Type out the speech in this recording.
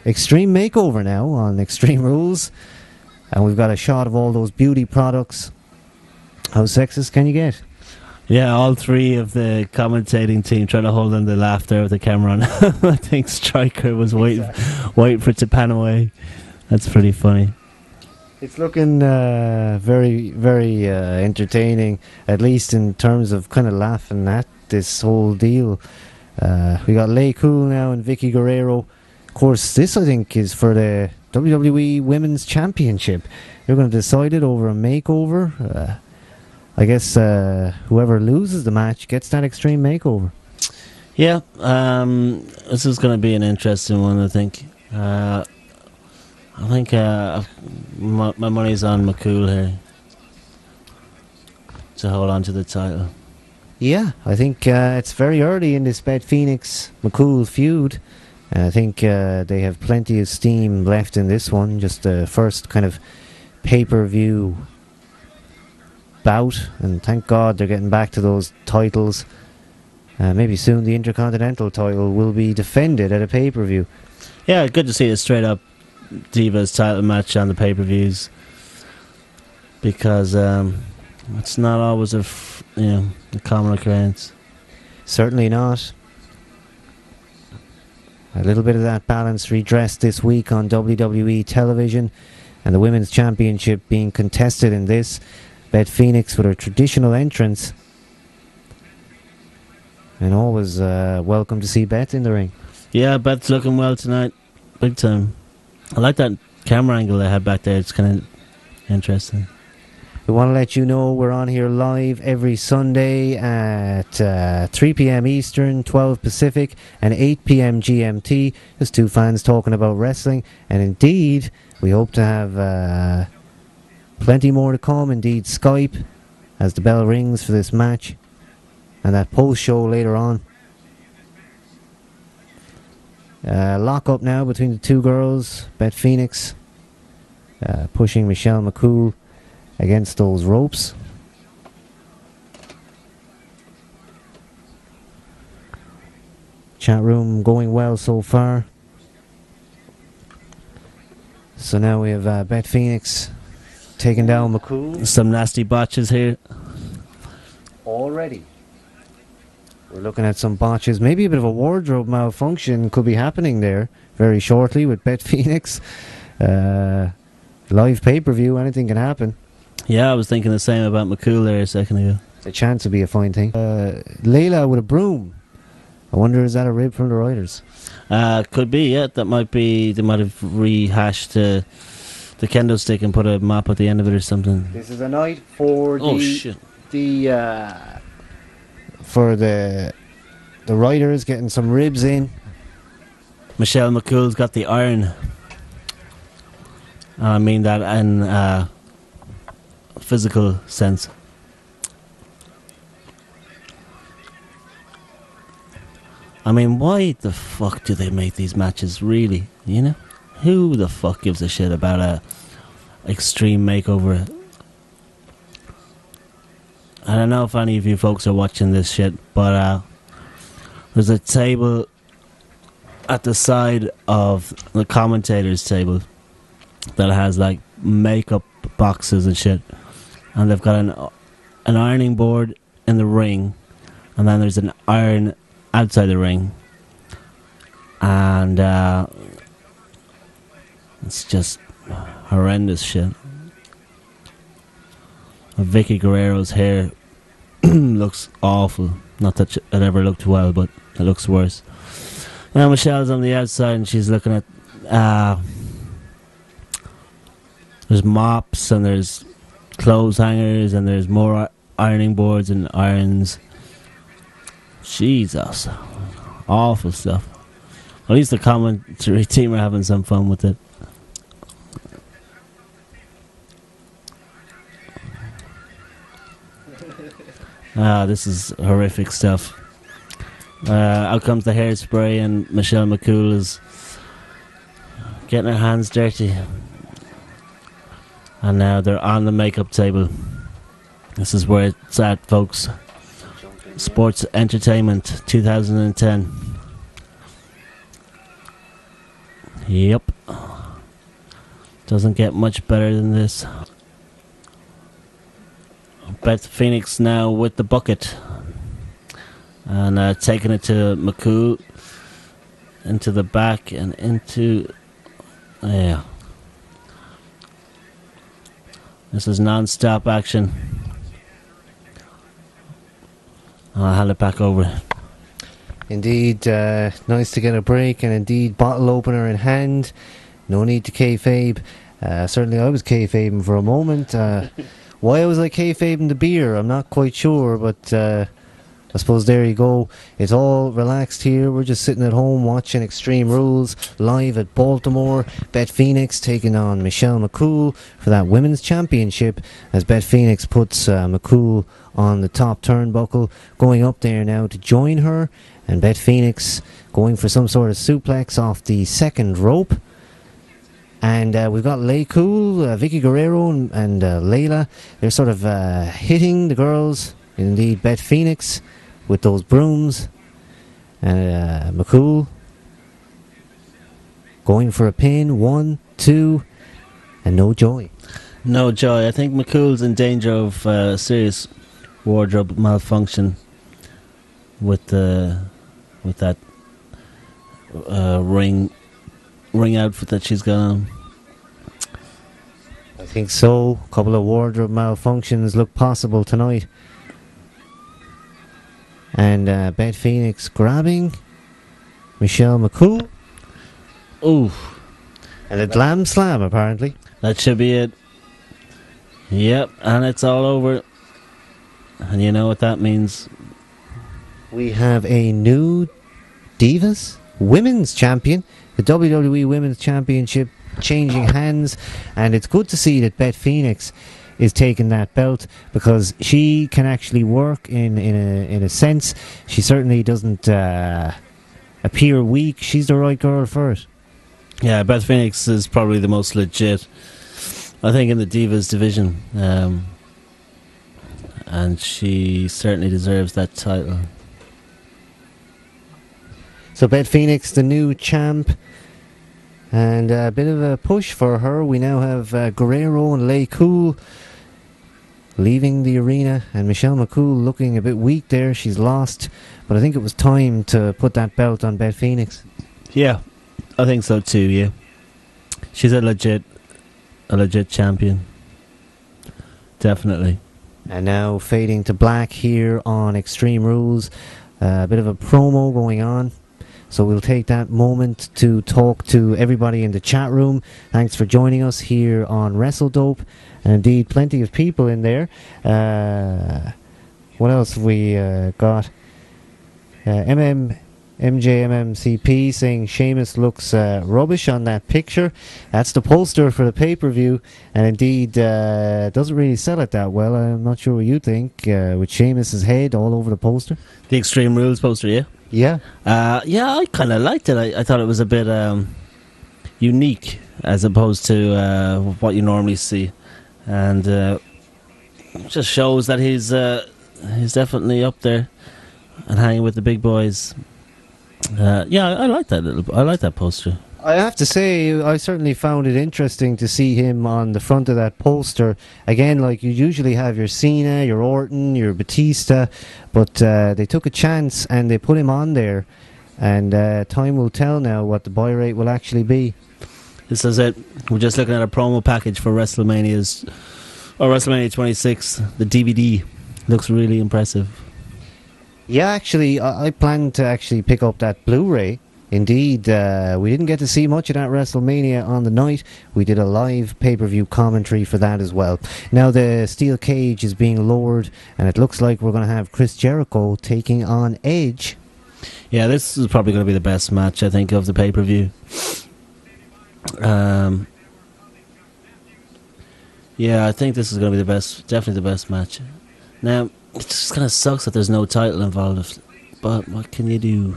Extreme Makeover now on Extreme Rules. And we've got a shot of all those beauty products. How sexist can you get? Yeah, all three of the commentating team trying to hold on the laughter with the camera on. I think Stryker was waiting for it to pan away. That's pretty funny. It's looking very, very entertaining, at least in terms of kind of laughing at this whole deal. We got Lay Cool now and Vicky Guerrero. Of course, this I think is for the WWE Women's Championship. They're going to decide it over a makeover. I guess whoever loses the match gets that Extreme Makeover. Yeah, this is going to be an interesting one, I think. My money's on McCool here to hold on to the title. Yeah, I think it's very early in this Beth Phoenix-McCool feud. I think they have plenty of steam left in this one. Just the first kind of pay-per-view bout. And thank God they're getting back to those titles. Maybe soon the Intercontinental title will be defended at a pay-per-view. Yeah, good to see a straight-up Divas title match on the pay-per-views. Because it's not always a common occurrence. Certainly not. A little bit of that balance redressed this week on WWE television, and the Women's Championship being contested in this. Beth Phoenix with her traditional entrance, and always welcome to see Beth in the ring. Yeah, Beth's looking well tonight, big time. I like that camera angle they had back there. It's kind of interesting. We want to let you know we're on here live every Sunday at 3 p.m. Eastern, 12 Pacific, and 8 p.m. GMT. Just two fans talking about wrestling. And indeed, we hope to have plenty more to come. Indeed, Skype as the bell rings for this match. And that post-show later on. Lock up now between the two girls. Beth Phoenix pushing Michelle McCool against those ropes. Chat room going well so far. So now we have Beth Phoenix taking down McCool. Some nasty botches here. Already. We're looking at some botches. Maybe a bit of a wardrobe malfunction could be happening there very shortly with Beth Phoenix. Live pay-per-view, anything can happen. Yeah, I was thinking the same about McCool there a second ago. The chance would be a fine thing. Layla with a broom. I wonder, is that a rib from the Riders? Could be, yeah. That might be. They might have rehashed the kendo stick and put a mop at the end of it or something. This is a night for the Riders getting some ribs in. Michelle McCool's got the iron. I mean that in physical sense. I mean, why the fuck do they make these matches, really? You know? Who the fuck gives a shit about a Extreme Makeover? I don't know if any of you folks are watching this shit, but there's a table at the side of the commentator's table that has like makeup boxes and shit, and they've got an ironing board in the ring, and then there's an iron outside the ring, and it's just horrendous shit. Vicky Guerrero's hair looks awful. Not that it ever looked well, but it looks worse. Now Michelle's on the outside and she's looking at there's mops and there's clothes hangers and there's more ironing boards and irons. Jesus, awful stuff. At least the commentary team are having some fun with it. This is horrific stuff. Out comes the hairspray and Michelle McCool is getting her hands dirty. And now they're on the makeup table. This is where it's at, folks. Sports Entertainment 2010. Yep. Doesn't get much better than this. Beth Phoenix now with the bucket. And taking it to McCool. Into the back and into... Yeah. This is non-stop action. I'll hand it back over. Indeed, nice to get a break, and indeed, bottle opener in hand. No need to kayfabe. Certainly I was kayfabing for a moment. Why was I kayfabing the beer? I'm not quite sure, but I suppose there you go. It's all relaxed here. We're just sitting at home watching Extreme Rules live at Baltimore. Beth Phoenix taking on Michelle McCool for that women's championship, as Beth Phoenix puts McCool on the top turnbuckle, going up there now to join her, and Beth Phoenix going for some sort of suplex off the second rope. And we've got Lay Cool, Vicky Guerrero and Layla. They're sort of hitting the girls. Indeed, Beth Phoenix with those brooms. And McCool going for a pin. 1, 2, and no joy. No joy. I think McCool's in danger of serious wardrobe malfunction with that ring outfit that she's got on. I think so. A couple of wardrobe malfunctions look possible tonight. And Beth Phoenix grabbing Michelle McCool. Ooh. And a glam slam, apparently. That should be it. Yep, and it's all over. And you know what that means. We have a new Divas Women's Champion. The WWE Women's Championship changing hands. And it's good to see that Beth Phoenix is taking that belt, because she can actually work in a sense. She certainly doesn't appear weak. She's the right girl for it. Yeah, Beth Phoenix is probably the most legit, I think, in the Divas division. And she certainly deserves that title. So Beth Phoenix, the new champ. And a bit of a push for her. We now have Guerrero and Lay Cool leaving the arena, and Michelle McCool looking a bit weak there. She's lost, but I think it was time to put that belt on Beth Phoenix. Yeah, I think so too. Yeah, she's a legit champion, definitely. And now fading to black here on Extreme Rules. A bit of a promo going on. So we'll take that moment to talk to everybody in the chat room. Thanks for joining us here on WrestleDope. And indeed, plenty of people in there. What else have we got? MJMMCP saying Sheamus looks rubbish on that picture. That's the poster for the pay-per-view. And indeed, doesn't really sell it that well. I'm not sure what you think. With Sheamus's head all over the poster. The Extreme Rules poster, yeah? Yeah. Yeah, I kind of liked it. I thought it was a bit unique as opposed to what you normally see. And just shows that he's definitely up there and hanging with the big boys. Yeah, I like that I like that poster. I have to say, I certainly found it interesting to see him on the front of that poster. Again, like you usually have your Cena, your Orton, your Batista, but they took a chance and they put him on there. And time will tell now what the buy rate will actually be. This is it. We're just looking at a promo package for WrestleMania 26. The DVD looks really impressive. Yeah, actually, I plan to actually pick up that Blu-ray. Indeed, we didn't get to see much of that WrestleMania on the night. We did a live pay-per-view commentary for that as well. Now the steel cage is being lowered, and it looks like we're going to have Chris Jericho taking on Edge. Yeah, this is probably going to be the best match, I think, of the pay-per-view. Yeah, I think this is going to be the best, definitely the best match. Now, it just kind of sucks that there's no title involved, but what can you do?